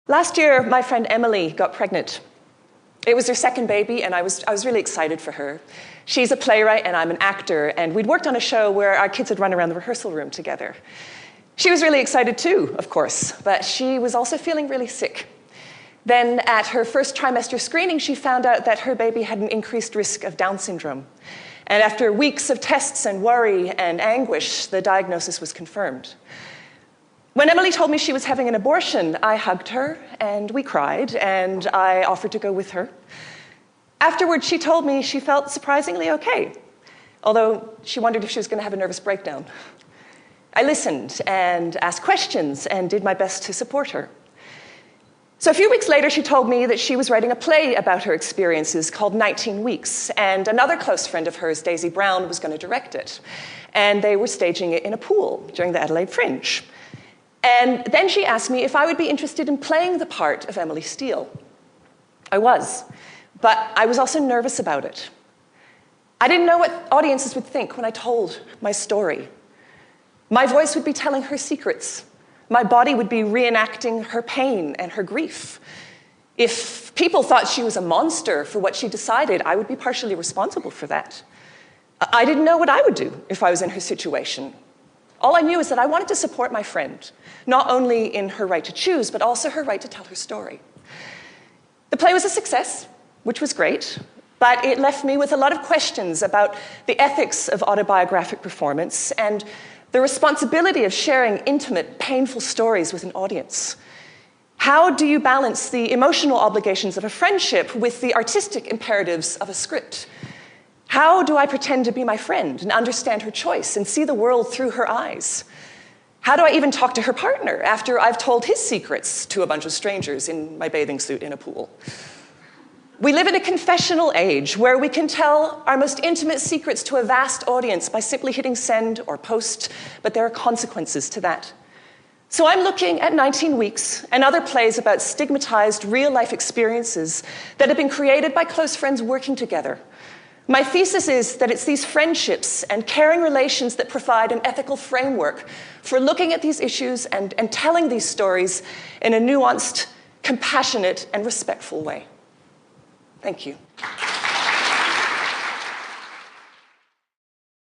Last year, my friend Emily got pregnant. It was her second baby, and I was really excited for her. She's a playwright, and I'm an actor, and we'd worked on a show where our kids would run around the rehearsal room together. She was really excited too, of course, but she was also feeling really sick. Then at her first trimester screening, she found out that her baby had an increased risk of Down syndrome. And after weeks of tests and worry and anguish, the diagnosis was confirmed. When Emily told me she was having an abortion, I hugged her, and we cried, and I offered to go with her. Afterwards, she told me she felt surprisingly okay, although she wondered if she was going to have a nervous breakdown. I listened and asked questions and did my best to support her. So a few weeks later, she told me that she was writing a play about her experiences called 19 Weeks, and another close friend of hers, Daisy Brown, was going to direct it. And they were staging it in a pool during the Adelaide Fringe. And then she asked me if I would be interested in playing the part of Emily Steele. I was, but I was also nervous about it. I didn't know what audiences would think when I told my story. My voice would be telling her secrets. My body would be reenacting her pain and her grief. If people thought she was a monster for what she decided, I would be partially responsible for that. I didn't know what I would do if I was in her situation. All I knew is that I wanted to support my friend, not only in her right to choose, but also her right to tell her story. The play was a success, which was great, but it left me with a lot of questions about the ethics of autobiographic performance and the responsibility of sharing intimate, painful stories with an audience. How do you balance the emotional obligations of a friendship with the artistic imperatives of a script? How do I pretend to be my friend and understand her choice and see the world through her eyes? How do I even talk to her partner after I've told his secrets to a bunch of strangers in my bathing suit in a pool? We live in a confessional age where we can tell our most intimate secrets to a vast audience by simply hitting send or post, but there are consequences to that. So I'm looking at 19 Weeks and other plays about stigmatized real-life experiences that have been created by close friends working together. My thesis is that it's these friendships and caring relations that provide an ethical framework for looking at these issues and telling these stories in a nuanced, compassionate, and respectful way. Thank you.